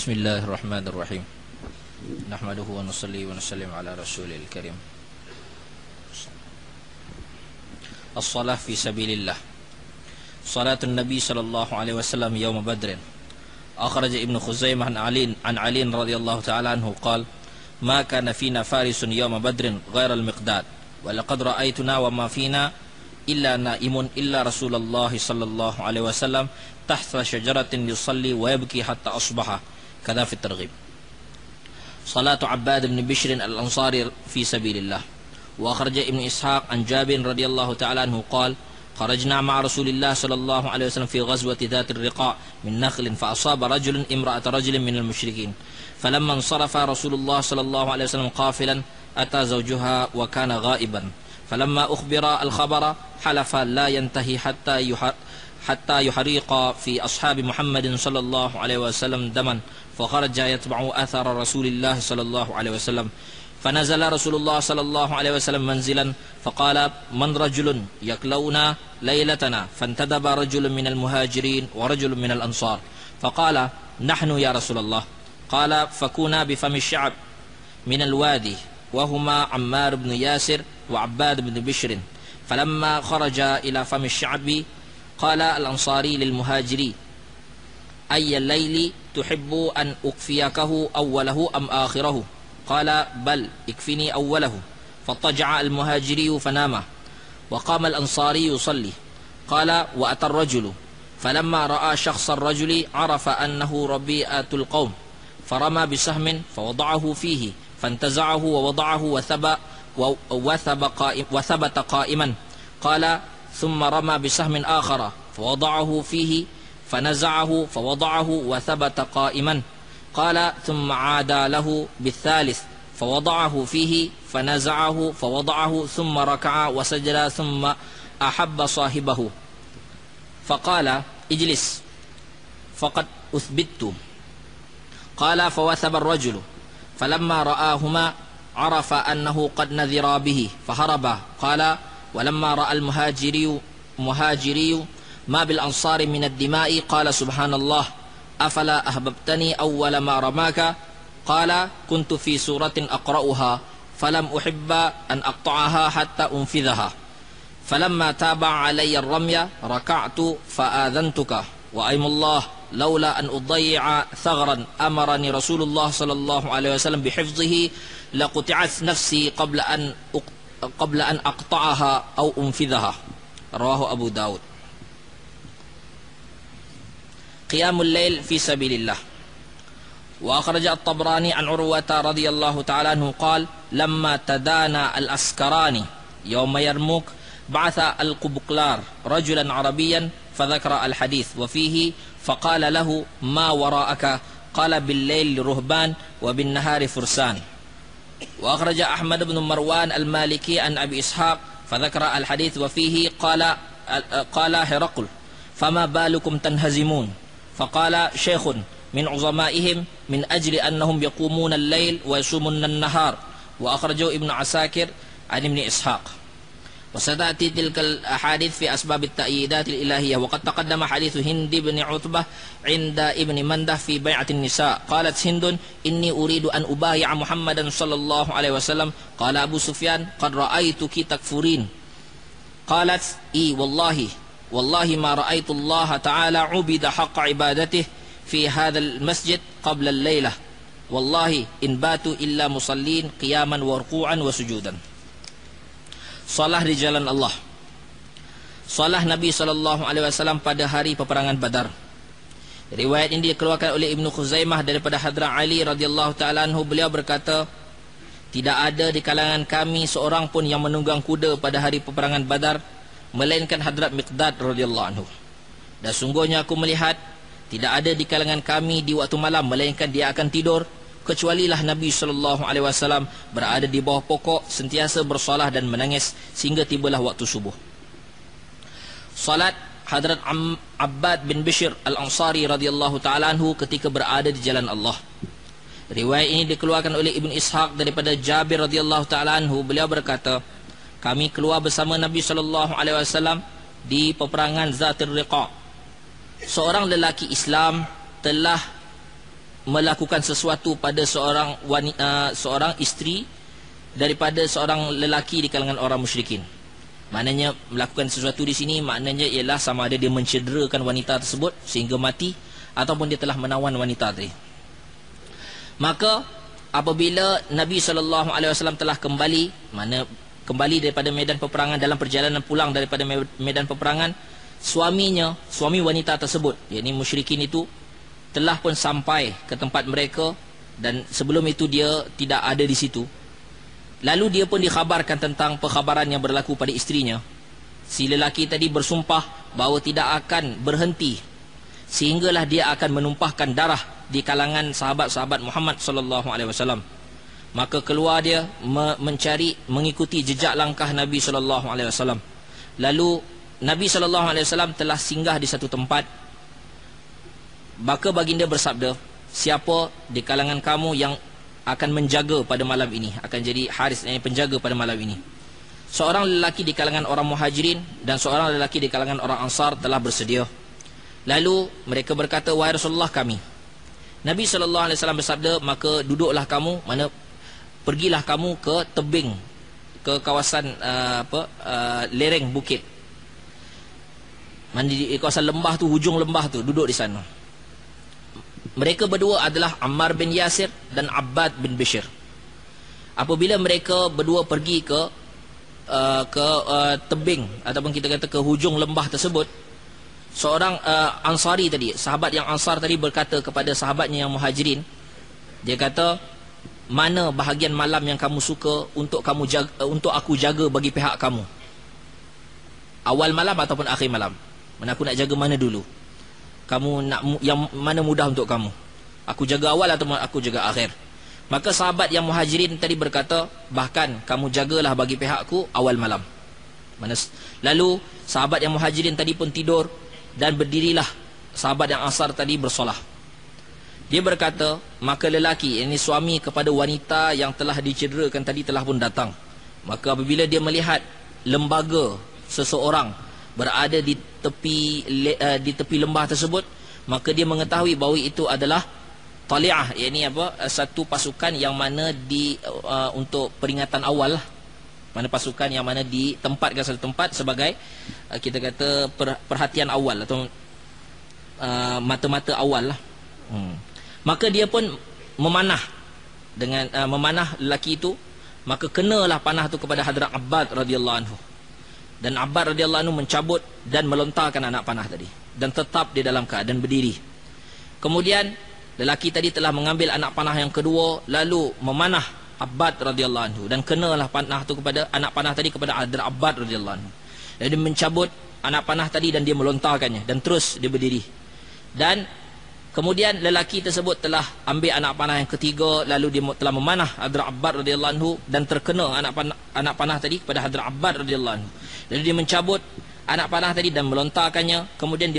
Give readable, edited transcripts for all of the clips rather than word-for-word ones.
Bismillahirrahmanirrahim. Nahmaduhu wa nusalli wa nusallim ala rasulil karim. As-salah fi sabilillah. Salatun Nabi sallallahu alaihi wasallam yawm Badrin. Akhraj Ibnu Khuzaimah an Ali radhiyallahu ta'ala anhu qala: "Ma kana fina farisun yawm Badrin ghairal Miqdad, wa laqad ra'aytuna wa ma fina illa naimun illa Rasulullah sallallahu alaihi wasallam tahta syajaratin yusalli wa yabki hatta asbaha." كذا في الترغيب. صلاة عباد بن بشر الأنصاري في سبيل الله. وأخرج ابن إسحاق عن جابر رضي الله تعالى عنه قال: خرجنا مع رسول الله صلى الله عليه وسلم في غزوة ذات الرقاع من نخل فأصاب رجل امرأة رجل من المشركين، فلما انصرف رسول الله صلى الله عليه وسلم قافلا أتى زوجها وكان غائبا، فلما أخبر الخبر حلف لا ينتهي حتى يحرق في أصحاب محمد صلى الله عليه وسلم دما، فخرج يتبع أثر رسول الله صلى الله عليه وسلم، فنزل رسول الله صلى الله عليه وسلم منزلا فقال: من رجل يكلونا ليلتنا؟ فانتدب رجل من المهاجرين ورجل من الأنصار، فقال: نحن يا رسول الله. قال: فكونا بفم الشعب من الوادي، وهما عمار بن ياسر وعباد بن بشر. فلما خرج إلى فم الشعب قال الأنصاري للمهاجري: أي الليل تحب أن أكفيكه أوله أم آخره؟ قال: بل اكفني أوله. فاضطجع المهاجري فنام، وقام الأنصاري يصلي. قال: وأتى الرجل، فلما رأى شخص الرجل عرف أنه ربيئة القوم، فرمى بسهم فوضعه فيه، فانتزعه ووضعه وثبت قائما. قال: ثم رمى بسهم آخر فوضعه فيه، فنزعه فوضعه وثبت قائما. قال: ثم عاد له بالثالث فوضعه فيه، فنزعه فوضعه، ثم ركع وسجد، ثم أحب صاحبه فقال: اجلس فقد أثبت. قال: فوثب الرجل، فلما رآهما عرف أنه قد نذرا به فهربا. قال: ولما رأى المهاجري ما بالأنصار من الدماء قال: سبحان الله، أفلا أحببتني أول ما رماك؟ قال: كنت في سورة أقرأها فلم أحب أن أقطعها حتى أنفذها، فلما تابع علي الرمي ركعت فآذنتك، وأيم الله لولا أن أضيع ثغرا أمرني رسول الله صلى الله عليه وسلم بحفظه لقطعت نفسي قبل أن أقطعها أو أنفذها. رواه أبو داود. قيام الليل في سبيل الله. وأخرج الطبراني عن عروة رضي الله تعالى عنه قال: لما تدانى الأسكراني يوم يرموك بعث القبقلار رجلا عربيا فذكر الحديث وفيه، فقال له: ما وراءك؟ قال: بالليل رهبان وبالنهار فرسان. وأخرج أحمد بن مروان المالكي عن أبي إسحاق فذكر الحديث وفيه قال هرقل: فما بالكم تنهزمون؟ فقال شيخ من عظمائهم: من أجل أنهم يقومون الليل ويصومون النهار. وأخرجه ابن عساكر عن ابن إسحاق. وستأتي تلك الأحاديث في أسباب التأييدات الإلهية. وقد تقدم حديث هند بن عتبة عند ابن منده في بيعة النساء. قالت هند: إني أريد أن أبايع محمدا صلى الله عليه وسلم. قال أبو سفيان: قد رأيتك تكفرين. قالت: إي والله ما رأيت الله تعالى عبد حق عبادته في هذا المسجد قبل الليلة، والله إن باتوا إلا مصلين قياما وركوعا وسجودا. Salah di jalan Allah. Salah Nabi SAW pada hari peperangan Badar. Riwayat ini dikeluarkan oleh Ibnu Khuzaimah daripada Hadrat Ali radhiyallahu ta'ala anhu. Beliau berkata, tidak ada di kalangan kami seorang pun yang menunggang kuda pada hari peperangan Badar melainkan Hadrat Miqdad radhiyallahu anhu. Dan sungguhnya aku melihat tidak ada di kalangan kami di waktu malam melainkan dia akan tidur, kecualilah Nabi SAW berada di bawah pokok sentiasa bersolah dan menangis sehingga tibalah waktu subuh. Salat Hadrat Abbad bin Bishr Al-Ansari radhiyallahu ta'ala anhu ketika berada di jalan Allah. Riwayat ini dikeluarkan oleh Ibn Ishaq daripada Jabir radhiyallahu ta'ala anhu. Beliau berkata, kami keluar bersama Nabi SAW di peperangan Zatir Riqa. Seorang lelaki Islam telah melakukan sesuatu pada seorang wanita, seorang isteri daripada seorang lelaki di kalangan orang musyrikin. Maknanya melakukan sesuatu di sini maknanya ialah sama ada dia mencederakan wanita tersebut sehingga mati ataupun dia telah menawan wanita tadi. Maka apabila Nabi SAW telah kembali, kembali daripada medan peperangan, dalam perjalanan pulang daripada medan peperangan, suami wanita tersebut, yakni musyrikin itu, telah pun sampai ke tempat mereka, dan sebelum itu dia tidak ada di situ. Lalu dia pun dikhabarkan tentang perkhabaran yang berlaku pada isterinya. Si lelaki tadi bersumpah bahawa tidak akan berhenti sehinggalah dia akan menumpahkan darah di kalangan sahabat-sahabat Muhammad sallallahu alaihi wasallam. Maka keluar dia mencari, mengikuti jejak langkah Nabi sallallahu alaihi wasallam. Lalu Nabi sallallahu alaihi wasallam telah singgah di satu tempat. Maka baginda bersabda, siapa di kalangan kamu yang akan menjaga pada malam ini, akan jadi haris, yang penjaga pada malam ini. Seorang lelaki di kalangan orang muhajirin dan seorang lelaki di kalangan orang ansar telah bersedia. Lalu mereka berkata, wahai Rasulullah, kami. Nabi SAW bersabda, maka duduklah kamu, pergilah kamu ke tebing, ke kawasan lereng bukit, di kawasan lembah tu, hujung lembah tu, duduk di sana. Mereka berdua adalah Ammar bin Yasir dan Abbad bin Bishr. Apabila mereka berdua pergi ke tebing ataupun kita kata ke hujung lembah tersebut, seorang Ansari tadi, sahabat yang Ansar tadi, berkata kepada sahabatnya yang Muhajirin, dia kata, mana bahagian malam yang kamu suka untuk aku jaga bagi pihak kamu? Awal malam ataupun akhir malam? Mana aku nak jaga mana dulu? Kamu nak yang mana mudah untuk kamu? Aku jaga awal atau aku jaga akhir? Maka sahabat yang Muhajirin tadi berkata, bahkan kamu jagalah bagi pihakku awal malam. Lalu sahabat yang Muhajirin tadi pun tidur, dan berdirilah sahabat yang Ansar tadi bersolah. Dia berkata, maka lelaki, ini suami kepada wanita yang telah dicederakan tadi, telah pun datang. Maka apabila dia melihat lembaga seseorang berada di tepi lembah tersebut, maka dia mengetahui bahawa itu adalah tali'ah, yakni satu pasukan yang mana untuk peringatan awal, mana pasukan yang mana ditempatkan satu tempat sebagai kita kata perhatian awal atau mata-mata awal lah. Maka dia pun memanah dengan memanah lelaki itu, maka kenalah panah itu kepada Hadrat Abbad radhiyallahu anhu. Dan Abbad radhiyallahu anhu mencabut dan melontarkan anak panah tadi, dan tetap di dalam keadaan berdiri. Kemudian lelaki tadi telah mengambil anak panah yang kedua, lalu memanah Abbad radhiyallahu anhu, dan kenalah panah tu kepada anak panah tadi kepada Hadrat Abbad radhiyallahu anhu. Dan dia mencabut anak panah tadi dan dia melontarkannya, dan terus dia berdiri. Dan kemudian lelaki tersebut telah ambil anak panah yang ketiga, lalu dia telah memanah Hadrat Abbad radhiyallahu anhu, dan terkena anak panah tadi kepada Hadrat Abbad radhiyallahu anhu. Lalu dia mencabut anak panah tadi dan melontarkannya. Kemudian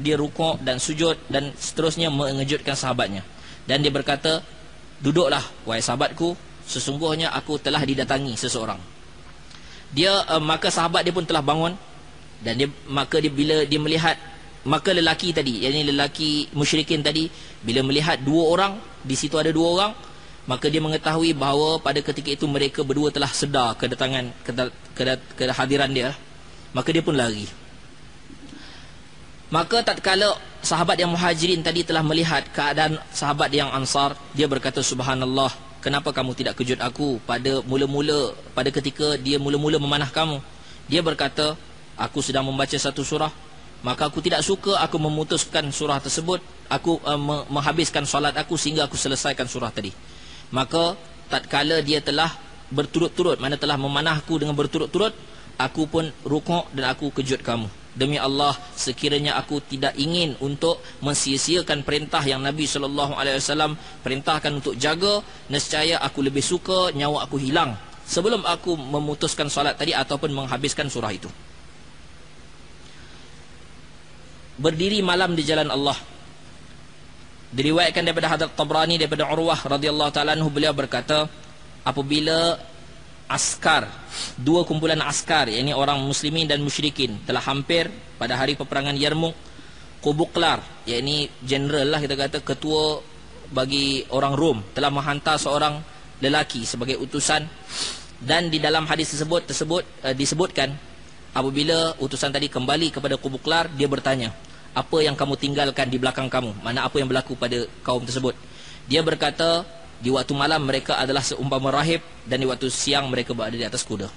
dia rukuk dan sujud dan seterusnya mengejutkan sahabatnya. Dan dia berkata, duduklah wahai sahabatku, sesungguhnya aku telah didatangi seseorang. Maka sahabat dia pun telah bangun, dan bila dia melihat, maka lelaki tadi, yakni lelaki musyrikin tadi, bila melihat dua orang, di situ ada dua orang, maka dia mengetahui bahawa pada ketika itu mereka berdua telah sedar kehadiran dia. Maka dia pun lari. Maka tatkala sahabat yang Muhajirin tadi telah melihat keadaan sahabat yang Ansar, dia berkata, subhanallah, kenapa kamu tidak kejut aku pada ketika dia mula-mula memanah kamu? Dia berkata, aku sedang membaca satu surah, maka aku tidak suka aku memutuskan surah tersebut, aku menghabiskan solat aku sehingga aku selesaikan surah tadi. Maka tatkala dia telah berturut-turut, mana telah memanahku dengan berturut-turut, aku pun rukuk dan aku kejut kamu. Demi Allah, sekiranya aku tidak ingin untuk mensia-siakan perintah yang Nabi SAW perintahkan untuk jaga, nescaya aku lebih suka nyawa aku hilang sebelum aku memutuskan solat tadi ataupun menghabiskan surah itu. Berdiri malam di jalan Allah. Diriwayatkan daripada Hadrat Tabrani daripada Urwah radhiyallahu ta'ala anhu, beliau berkata, apabila dua kumpulan askar, yakni orang muslimin dan musyrikin, telah hampir pada hari peperangan Yarmouk, Qubuklar, yakni general lah kita kata, ketua bagi orang Rom, telah menghantar seorang lelaki sebagai utusan, dan di dalam hadis tersebut disebutkan apabila utusan tadi kembali kepada Kubu Qlar, dia bertanya, apa yang kamu tinggalkan di belakang kamu? Mana apa yang berlaku pada kaum tersebut? Dia berkata, di waktu malam mereka adalah seumpama rahib, dan di waktu siang mereka berada di atas kuda.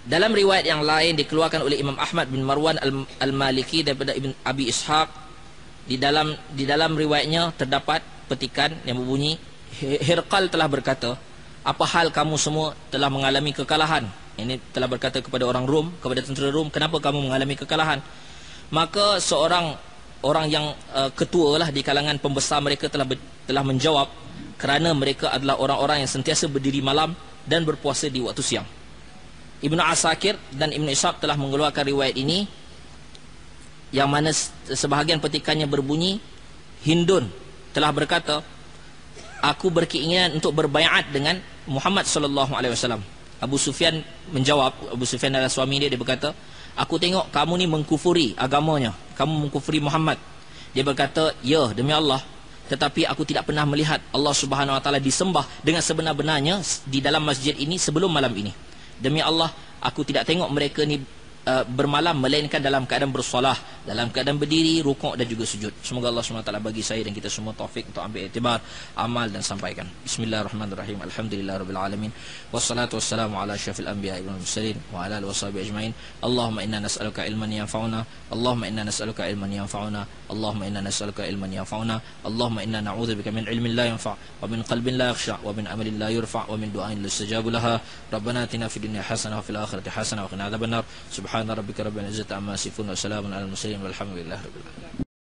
Dalam riwayat yang lain dikeluarkan oleh Imam Ahmad bin Marwan Al-Maliki daripada Ibn Abi Ishaq, di dalam riwayatnya terdapat petikan yang berbunyi, Hirqal telah berkata, apa hal kamu semua telah mengalami kekalahan? Ini telah berkata kepada orang Rom, kepada tentera Rom, kenapa kamu mengalami kekalahan? Maka seorang orang yang ketua lah di kalangan pembesar mereka telah menjawab, kerana mereka adalah orang-orang yang sentiasa berdiri malam dan berpuasa di waktu siang. Ibnu Asakir dan Ibnu Ishaq telah mengeluarkan riwayat ini, yang mana sebahagian petikannya berbunyi, Hindun telah berkata, aku berkeinginan untuk berbaiat dengan Muhammad sallallahu alaihi wasallam. Abu Sufyan menjawab, Abu Sufyan adalah suami dia berkata, aku tengok kamu ni mengkufuri agamanya, kamu mengkufuri Muhammad. Dia berkata, ya, demi Allah, tetapi aku tidak pernah melihat Allah Subhanahu wa taala disembah dengan sebenar-benarnya di dalam masjid ini sebelum malam ini. Demi Allah, aku tidak tengok mereka ni bermalam melainkan dalam keadaan bersolah, dalam keadaan berdiri, rukuk dan juga sujud. Semoga Allah SWT bagi saya dan kita semua taufik untuk ambil iktibar, amal dan sampaikan. Bismillahirrahmanirrahim. Alhamdulillahirabbil alamin. Wassalatu wassalamu ala asyrafil anbiya'i wal mursalin wa ala alihi washabihi ajmain. Allahumma inna nas'aluka ilman yanfa'una. Allahumma inna nas'aluka ilman yanfa'una. Allahumma inna nas'aluka ilman yanfa'una. Allahumma inna na'udzubika min ilmin la yanfa' wa min qalbin la yakhsha wa min amalin la yurfa' wa min du'ain la yustajabu laha. Rabbana atina fid dunya hasanah wa fil akhirati hasanah wa qina adzabannar. Subhana rabbika rabbil izzati amma yasifun wa salamun alal mursalin walhamdulillahi rabbil alamin.